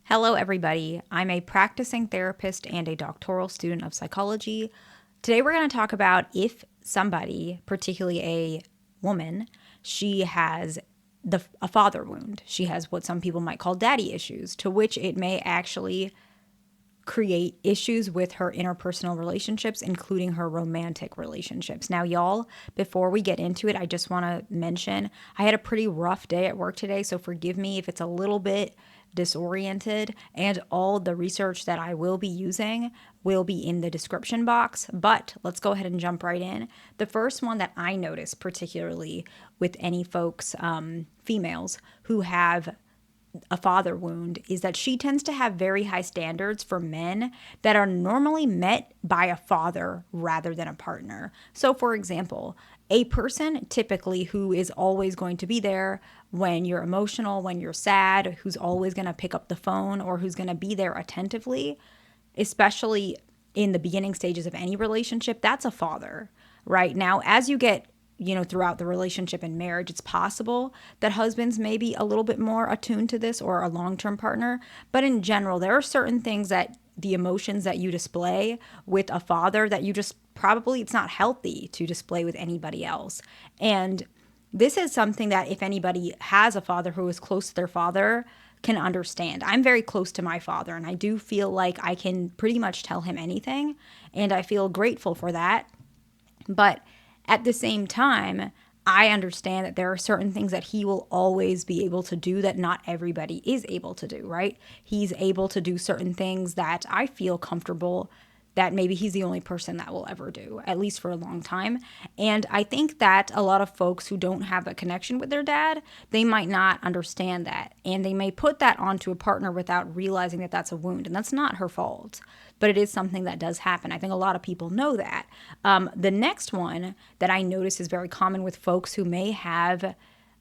Hello, everybody. I'm a practicing therapist and a doctoral student of psychology. Today, we're going to talk about if somebody, particularly a woman, she has a father wound. She has what some people might call daddy issues, to which it may actually create issues with her interpersonal relationships, including her romantic relationships. Now, y'all, before we get into it, I just want to mention I had a pretty rough day at work today, so forgive me if it's a little bit disoriented, and all the research that I will be using will be in the description box. But let's go ahead and jump right in. The first one that I notice, particularly with any folks, females who have a father wound, is that she tends to have very high standards for men that are normally met by a father rather than a partner. So, for example, a person typically who is always going to be there when you're emotional, when you're sad, who's always going to pick up the phone or who's going to be there attentively, especially in the beginning stages of any relationship, that's a father. Right now, as you get throughout the relationship and marriage, it's possible that husbands may be a little bit more attuned to this, or a long-term partner. But in general, there are certain things that the emotions that you display with a father that you just probably, it's not healthy to display with anybody else. And this is something that if anybody has a father who is close to their father can understand. I'm very close to my father, and I do feel like I can pretty much tell him anything, and I feel grateful for that. But at the same time, I understand that there are certain things that he will always be able to do that not everybody is able to do, right? He's able to do certain things that I feel comfortable that maybe he's the only person that will ever do, at least for a long time. And I think that a lot of folks who don't have a connection with their dad, they might not understand that. And they may put that onto a partner without realizing that that's a wound. And that's not her fault, but it is something that does happen. I think a lot of people know that. The next one that I notice is very common with folks who may have,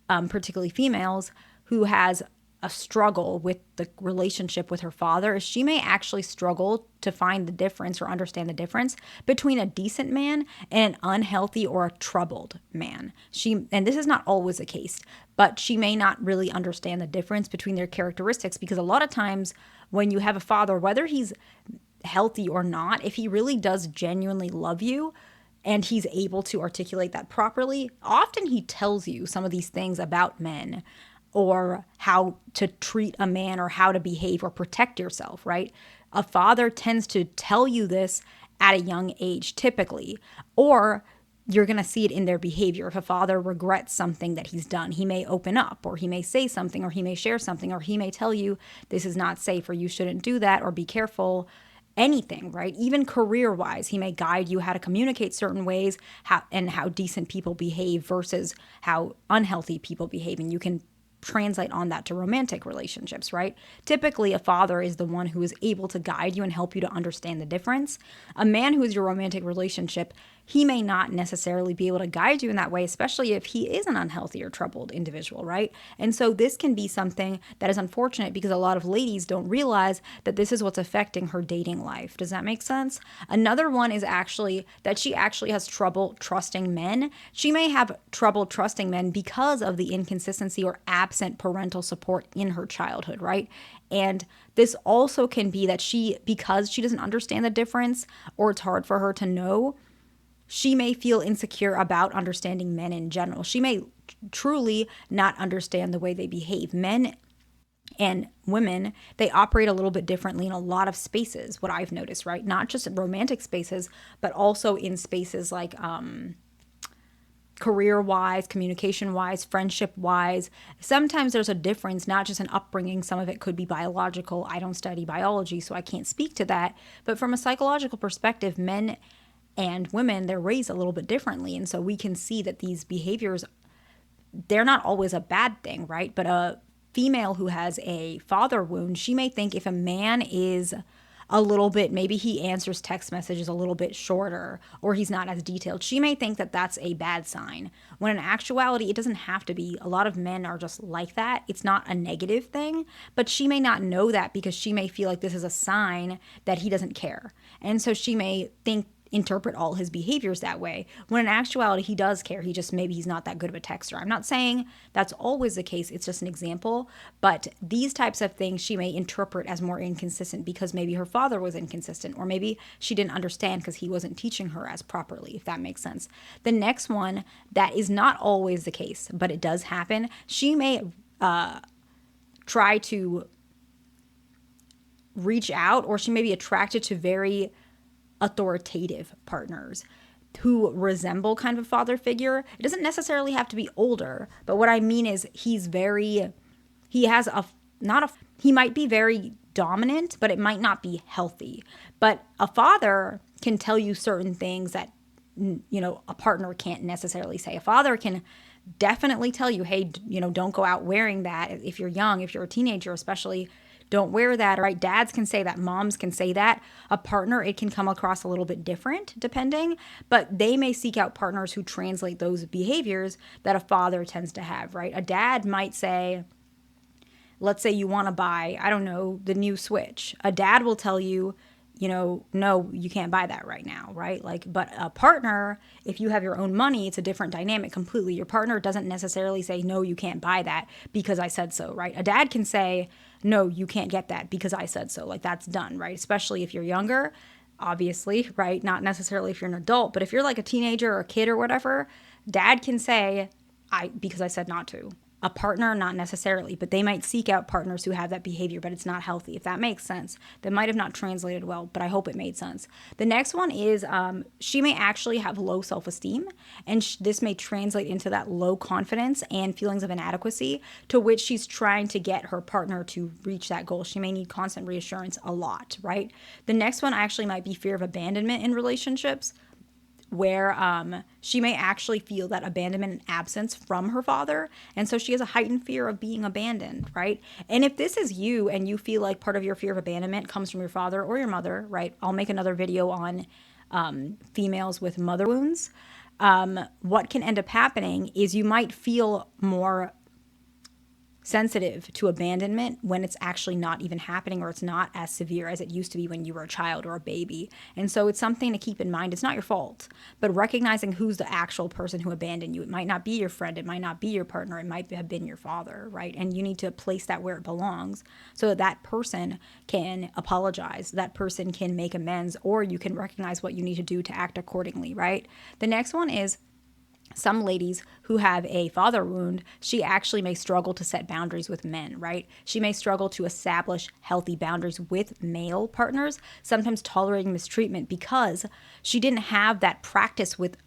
particularly females, who has a struggle with the relationship with her father, is she may actually struggle to find the difference or understand the difference between a decent man and an unhealthy or a troubled man. And this is not always the case, but she may not really understand the difference between their characteristics, because a lot of times when you have a father, whether he's healthy or not, if he really does genuinely love you and he's able to articulate that properly, often he tells you some of these things about men, or how to treat a man, or how to behave or protect yourself, right? A father tends to tell you this at a young age, typically, or you're going to see it in their behavior. If a father regrets something that he's done, he may open up, or he may say something, or he may share something, or he may tell you this is not safe, or you shouldn't do that, or be careful. Anything, right? Even career-wise, he may guide you how to communicate certain ways, how decent people behave versus how unhealthy people behave, and you can translate on that to romantic relationships, right? Typically, a father is the one who is able to guide you and help you to understand the difference. A man who is your romantic relationship, he may not necessarily be able to guide you in that way, especially if he is an unhealthy or troubled individual, right? And so this can be something that is unfortunate, because a lot of ladies don't realize that this is what's affecting her dating life. Does that make sense? Another one is actually that she actually has trouble trusting men. She may have trouble trusting men because of the inconsistency or absent parental support in her childhood, right? And this also can be that because she doesn't understand the difference, or it's hard for her to know, she may feel insecure about understanding men in general. She may truly not understand the way they behave. Men and women, they operate a little bit differently in a lot of spaces, what I've noticed, right? Not just romantic spaces, but also in spaces like career-wise, communication-wise, friendship-wise. Sometimes there's a difference, not just an upbringing. Some of it could be biological. I don't study biology, so I can't speak to that. But from a psychological perspective, men and women, they're raised a little bit differently. And so we can see that these behaviors, they're not always a bad thing, right? But a female who has a father wound, she may think if a man is a little bit, maybe he answers text messages a little bit shorter, or he's not as detailed, she may think that that's a bad sign. When in actuality, it doesn't have to be. A lot of men are just like that. It's not a negative thing, but she may not know that, because she may feel like this is a sign that he doesn't care. And so she may think interpret all his behaviors that way, when in actuality he does care. Maybe he's not that good of a texter. I'm not saying that's always the case, it's just an example. But these types of things she may interpret as more inconsistent because maybe her father was inconsistent, or maybe she didn't understand because he wasn't teaching her as properly, if that makes sense. The next one, that is not always the case, but it does happen. She may try to reach out, or she may be attracted to very authoritative partners who resemble kind of a father figure. It doesn't necessarily have to be older, but what I mean is he might be very dominant, but it might not be healthy. But a father can tell you certain things that, a partner can't necessarily say. A father can definitely tell you, hey, don't go out wearing that. If you're young, if you're a teenager, especially, don't wear that, right? Dads can say that, moms can say that. A partner, it can come across a little bit different depending, but they may seek out partners who translate those behaviors that a father tends to have, right? A dad might say, let's say you want to buy, I don't know, the new Switch. A dad will tell you, no, you can't buy that right now, right? But a partner, if you have your own money, it's a different dynamic completely. Your partner doesn't necessarily say, no, you can't buy that because I said so, right? A dad can say, no, you can't get that because I said so. That's done, right? Especially if you're younger, obviously, right? Not necessarily if you're an adult, but if you're like a teenager or a kid or whatever, dad can say, because I said not to. A partner, not necessarily, but they might seek out partners who have that behavior, but it's not healthy, if that makes sense. That might have not translated well, but I hope it made sense. The next one is she may actually have low self-esteem, and this may translate into that low confidence and feelings of inadequacy, to which she's trying to get her partner to reach that goal. She may need constant reassurance a lot, right? The next one actually might be fear of abandonment in relationships, where she may actually feel that abandonment and absence from her father. And so she has a heightened fear of being abandoned, right? And if this is you and you feel like part of your fear of abandonment comes from your father or your mother, right? I'll make another video on females with mother wounds. What can end up happening is you might feel more sensitive to abandonment when it's actually not even happening, or it's not as severe as it used to be when you were a child or a baby. And so it's something to keep in mind. It's not your fault, but recognizing who's the actual person who abandoned you. It might not be your friend. It might not be your partner. It might have been your father, right? And you need to place that where it belongs so that person can apologize. That person can make amends, or you can recognize what you need to do to act accordingly, right? The next one is some ladies who have a father wound, she actually may struggle to set boundaries with men, right? She may struggle to establish healthy boundaries with male partners, sometimes tolerating mistreatment because she didn't have that practice with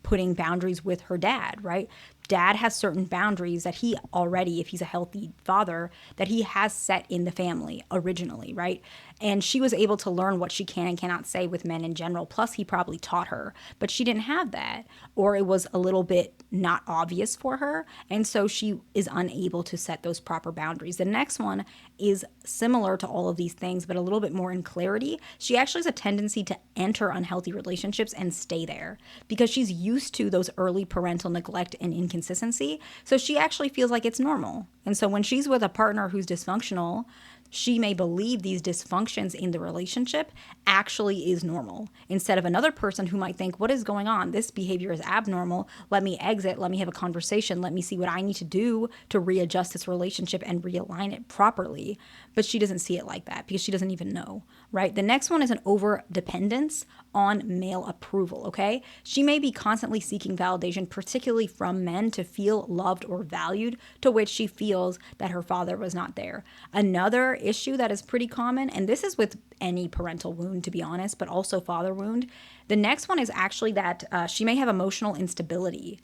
putting boundaries with her dad, right? Dad has certain boundaries that he already, if he's a healthy father, that he has set in the family originally, right? And she was able to learn what she can and cannot say with men in general. Plus, he probably taught her, but she didn't have that, or it was a little bit not obvious for her. And so she is unable to set those proper boundaries. The next one is similar to all of these things, but a little bit more in clarity. She actually has a tendency to enter unhealthy relationships and stay there because she's used to those early parental neglect and inconsistency. So she actually feels like it's normal. And so when she's with a partner who's dysfunctional, she may believe these dysfunctions in the relationship actually is normal, instead of another person who might think, what is going on? This behavior is abnormal. Let me exit. Let me have a conversation. Let me see what I need to do to readjust this relationship and realign it properly. But she doesn't see it like that because she doesn't even know, right? The next one is an over dependence on male approval, okay? She may be constantly seeking validation, particularly from men, to feel loved or valued, to which she feels that her father was not there. Another issue that is pretty common, and this is with any parental wound, to be honest, but also father wound. The next one is actually that she may have emotional instability.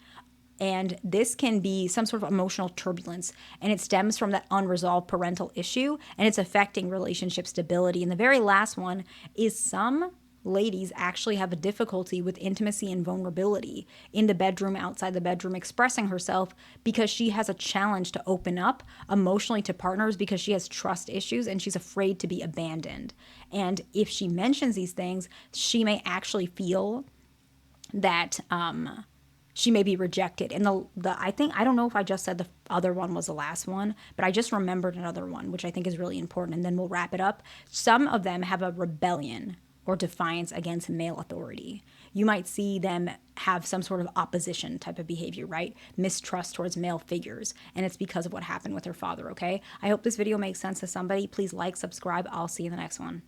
And this can be some sort of emotional turbulence, and it stems from that unresolved parental issue, and it's affecting relationship stability. And the very last one is some ladies actually have a difficulty with intimacy and vulnerability in the bedroom, outside the bedroom, expressing herself because she has a challenge to open up emotionally to partners because she has trust issues and she's afraid to be abandoned. And if she mentions these things, she may actually feel that she may be rejected. And I don't know if I just said the other one was the last one, but I just remembered another one, which I think is really important, and then we'll wrap it up. Some of them have a rebellion or defiance against male authority. You might see them have some sort of opposition type of behavior, right? Mistrust towards male figures. And it's because of what happened with her father, okay? I hope this video makes sense to somebody. Please like, subscribe. I'll see you in the next one.